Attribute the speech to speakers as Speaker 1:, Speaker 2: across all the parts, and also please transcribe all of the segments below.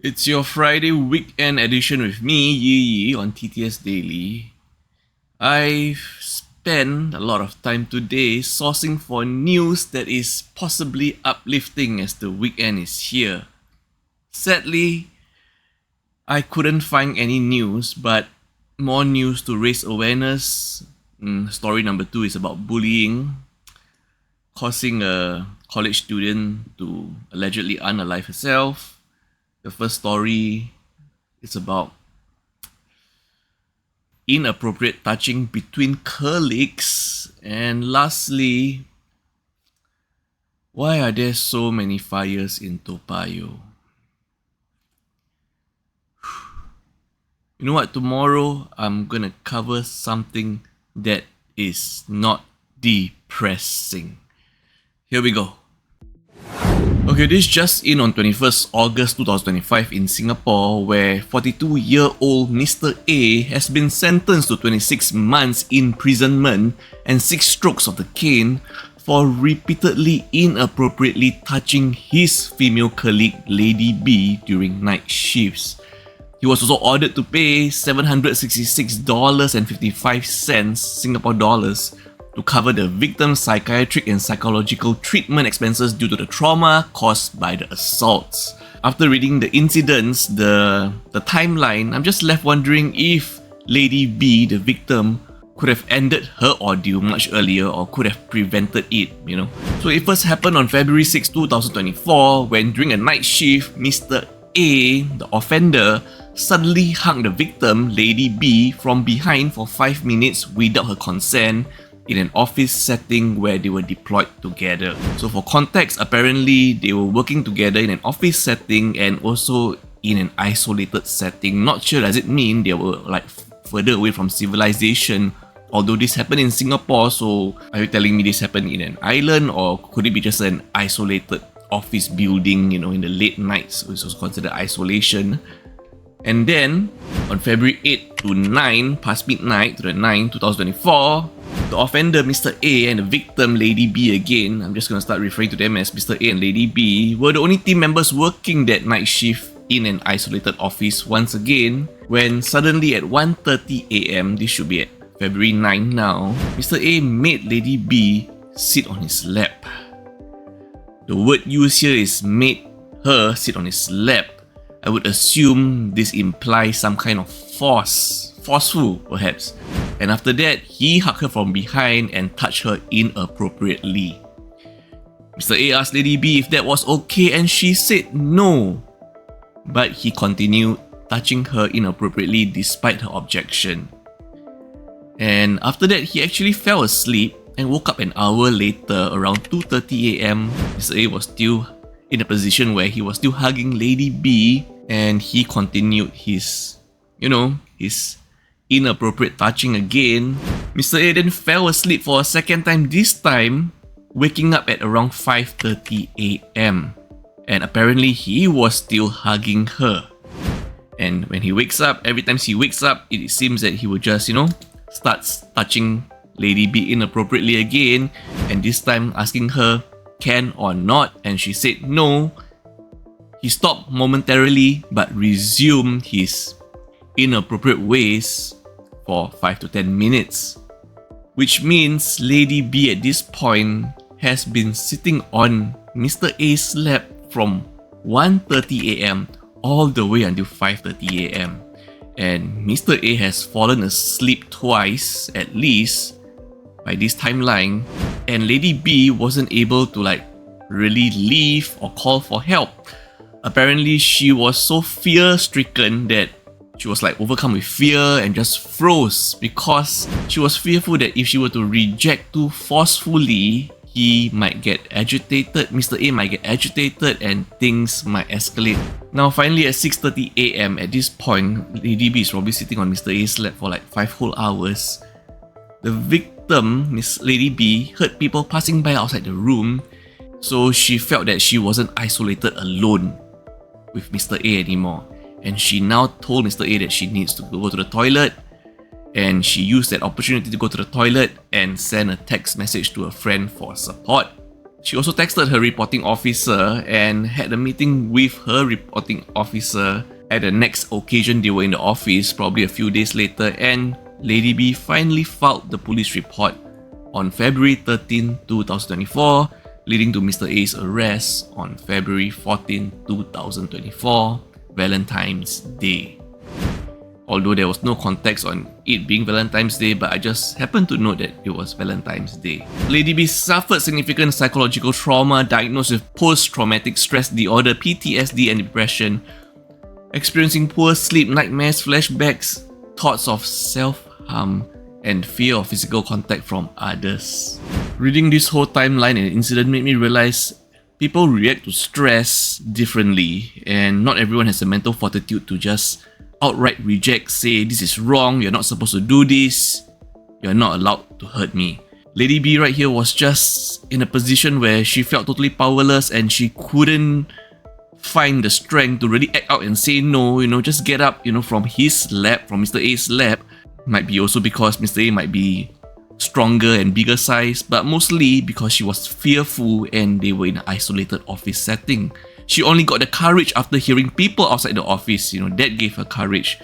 Speaker 1: It's your Friday weekend edition with me, Yi, on TTS Daily. I've spent a lot of time today sourcing for news that is possibly uplifting as the weekend is here. Sadly, I couldn't find any news, but more news to raise awareness. Story number 2 is about bullying, causing a college student to allegedly unalive herself. The first story is about inappropriate touching between colleagues. And lastly, why are there so many fires in Payoh? You know what? Tomorrow I'm gonna cover something that is not depressing. Here we go. Okay, this just in on 21st August 2025 in Singapore, where 42-year-old Mr. A has been sentenced to 26 months imprisonment and 6 strokes of the cane for repeatedly inappropriately touching his female colleague Lady B during night shifts. He was also ordered to pay $766.55 Singapore dollars to cover the victim's psychiatric and psychological treatment expenses due to the trauma caused by the assaults. After reading the incidents, the timeline, I'm just left wondering if Lady B, the victim, could have ended her ordeal much earlier or could have prevented it, So it first happened on February 6, 2024, when during a night shift, Mr. A, the offender, suddenly hugged the victim, Lady B, from behind for 5 minutes without her consent, in an office setting where they were deployed together. So for context, apparently they were working together in an office setting and also in an isolated setting. Not sure does it mean they were further away from civilization, although this happened in Singapore. So are you telling me this happened in an island, or could it be just an isolated office building, in the late nights, which was considered isolation? And then on February 8 to 9, past midnight to the 9, 2024, the offender, Mr. A, and the victim, Lady B again, I'm just going to start referring to them as Mr. A and Lady B, were the only team members working that night shift in an isolated office once again, when suddenly at 1:30 a.m, this should be at February 9 now, Mr. A made Lady B sit on his lap. The word used here is made her sit on his lap. I would assume this implies some kind of forceful perhaps. And after that, he hugged her from behind and touched her inappropriately. Mr. A asked Lady B if that was okay and she said no. But he continued touching her inappropriately despite her objection. And after that, he actually fell asleep and woke up an hour later around 2:30 a.m. Mr. A was still in a position where he was still hugging Lady B, and he continued his inappropriate touching again. Mr. A then fell asleep for a second time, this time waking up at around 5:30 a.m. And apparently he was still hugging her. And when he wakes up, every time he wakes up, it seems that he would just, start touching Lady B inappropriately again, and this time asking her can or not, and she said no. He stopped momentarily but resumed his inappropriate ways for 5 to 10 minutes, which means Lady B at this point has been sitting on Mr. A's lap from 1:30 a.m. all the way until 5:30 a.m. And Mr. A has fallen asleep twice at least by this timeline, and Lady B wasn't able to really leave or call for help. Apparently she was so fear-stricken that she was overcome with fear and just froze, because she was fearful that if she were to reject too forcefully, he might get agitated, Mr. A might get agitated, and things might escalate. Now finally at 6:30 a.m, at this point, Lady B is probably sitting on Mr. A's lap for 5 whole hours. The victim, Miss Lady B, heard people passing by outside the room, so she felt that she wasn't isolated alone with Mr. A anymore. And she now told Mr. A that she needs to go to the toilet, and she used that opportunity to go to the toilet and send a text message to a friend for support. She also texted her reporting officer and had a meeting with her reporting officer at the next occasion they were in the office, probably a few days later, and Lady B finally filed the police report on February 13, 2024, leading to Mr. A's arrest on February 14, 2024, Valentine's Day. Although there was no context on it being Valentine's Day, but I just happened to note that it was Valentine's Day. Lady B suffered significant psychological trauma, diagnosed with post-traumatic stress disorder, PTSD and depression, experiencing poor sleep, nightmares, flashbacks, thoughts of self-harm, and fear of physical contact from others. Reading this whole timeline and incident made me realize people react to stress differently, and not everyone has the mental fortitude to just outright reject, say this is wrong, you're not supposed to do this, you're not allowed to hurt me. Lady B right here was just in a position where she felt totally powerless and she couldn't find the strength to really act out and say no, just get up, from his lap, from Mr. A's lap. Might be also because Mr. A might be stronger and bigger size, but mostly because she was fearful and they were in an isolated office setting. She only got the courage after hearing people outside the office, that gave her courage.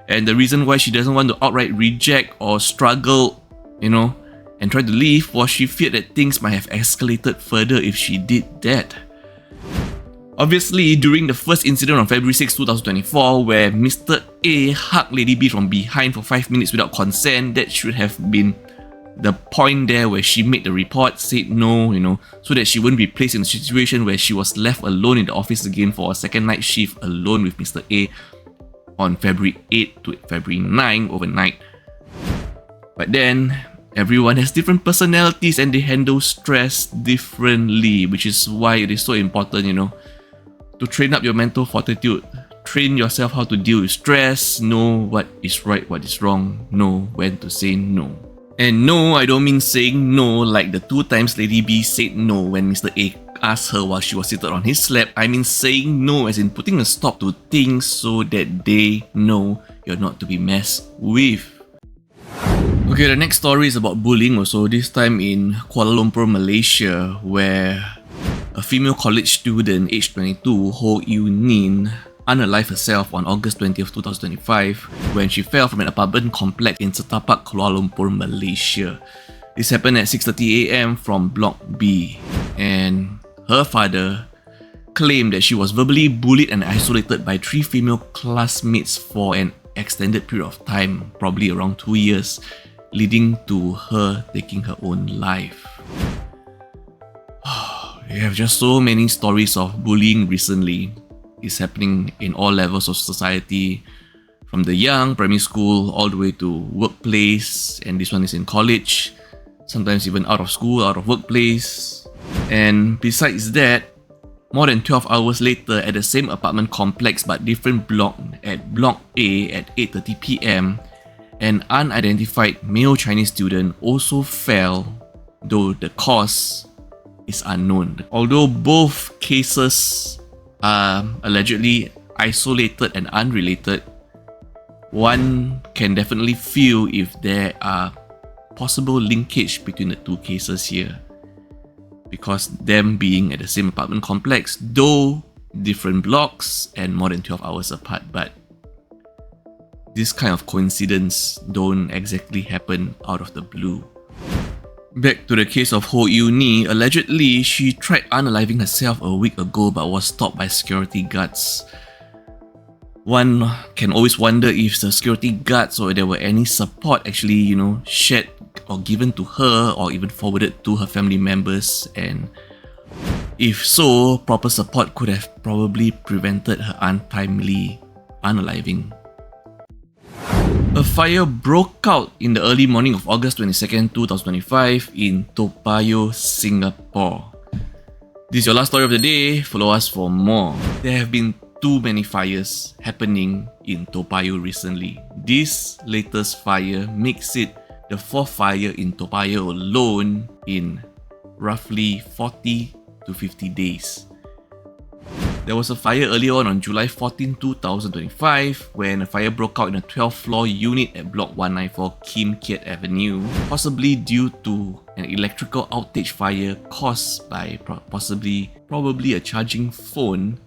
Speaker 1: And the reason why she doesn't want to outright reject or struggle, and try to leave was she feared that things might have escalated further if she did that. Obviously, during the first incident on February 6, 2024, where Mr. A hugged Lady B from behind for 5 minutes without consent, that should have been the point there where she made the report, said no, so that she wouldn't be placed in a situation where she was left alone in the office again for a second night shift alone with Mr. A on February 8 to February 9 overnight. But then, everyone has different personalities and they handle stress differently, which is why it is so important, to train up your mental fortitude, train yourself how to deal with stress, know what is right, what is wrong, know when to say no. And no, I don't mean saying no like the 2 times Lady B said no when Mr. A asked her while she was seated on his lap. I mean saying no as in putting a stop to things so that they know you're not to be messed with. Okay, the next story is about bullying also, this time in Kuala Lumpur, Malaysia, where a female college student aged 22, Ho Yu Nin, unalived herself on August 20th, 2025 when she fell from an apartment complex in Setapak, Kuala Lumpur, Malaysia. This happened at 6:30 AM from Block B, and her father claimed that she was verbally bullied and isolated by 3 female classmates for an extended period of time, probably around 2 years, leading to her taking her own life. We have just so many stories of bullying recently. It's happening in all levels of society, from the young, primary school, all the way to workplace, and this one is in college, sometimes even out of school, out of workplace. And besides that, more than 12 hours later at the same apartment complex but different block, at Block A at 8:30 PM, an unidentified male Chinese student also fell, though the cause is unknown. Although both cases are allegedly isolated and unrelated, one can definitely feel if there are possible linkage between the 2 cases here, because them being at the same apartment complex, though different blocks and more than 12 hours apart, but this kind of coincidence don't exactly happen out of the blue. Back to the case of Ho Yu Ni, allegedly she tried unaliving herself a week ago but was stopped by security guards. One can always wonder if the security guards or there were any support actually, shared or given to her or even forwarded to her family members, and if so, proper support could have probably prevented her untimely unaliving. A fire broke out in the early morning of August 22nd, 2025 in Payoh, Singapore. This is your last story of the day. Follow us for more. There have been too many fires happening in Payoh recently. This latest fire makes it the 4th fire in Payoh alone in roughly 40 to 50 days. There was a fire earlier on July 14, 2025, when a fire broke out in a 12th-floor unit at Block 194 Kim Kiat Avenue, possibly due to an electrical outage fire caused by probably a charging phone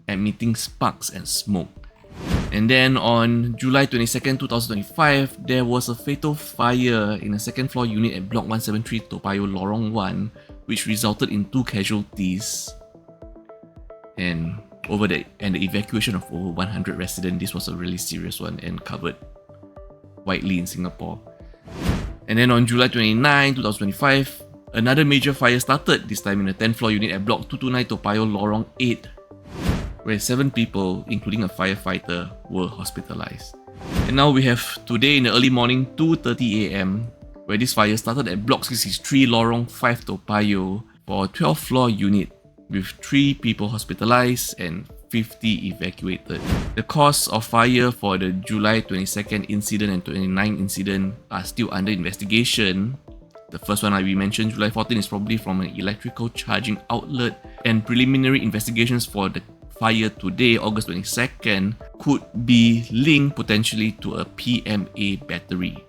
Speaker 1: emitting sparks and smoke. And then on July 22nd, 2025, there was a fatal fire in a second-floor unit at Block 173 Payoh Lorong 1, which resulted in 2 casualties and the evacuation of over 100 residents. This was a really serious one and covered widely in Singapore. And then on July 29, 2025, another major fire started, this time in a 10th floor unit at Block 229 Payoh Lorong 8, where 7 people, including a firefighter, were hospitalized. And now we have today in the early morning, 2:30 AM, where this fire started at Block 63 Lorong 5 Payoh for a 12th floor unit, with 3 people hospitalized and 50 evacuated. The cause of fire for the July 22nd incident and 29th incident are still under investigation. The first one we mentioned, July 14, is probably from an electrical charging outlet, and preliminary investigations for the fire today, August 22nd, could be linked potentially to a PMA battery,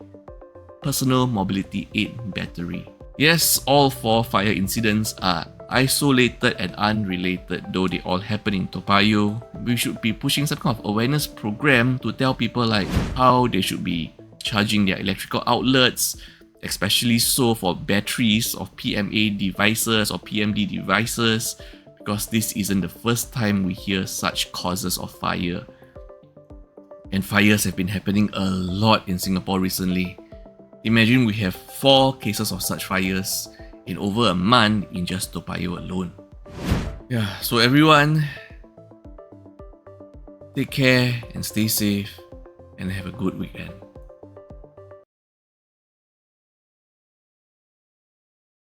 Speaker 1: Personal Mobility Aid Battery. Yes, all 4 fire incidents are isolated and unrelated, though they all happen in Toa Payoh. We should be pushing some kind of awareness program to tell people like how they should be charging their electrical outlets, especially so for batteries of PMA devices or PMD devices, because this isn't the first time we hear such causes of fire. And fires have been happening a lot in Singapore recently. Imagine we have 4 cases of such fires in over a month in just Toa Payoh alone. Yeah, so everyone, take care and stay safe and have a good weekend.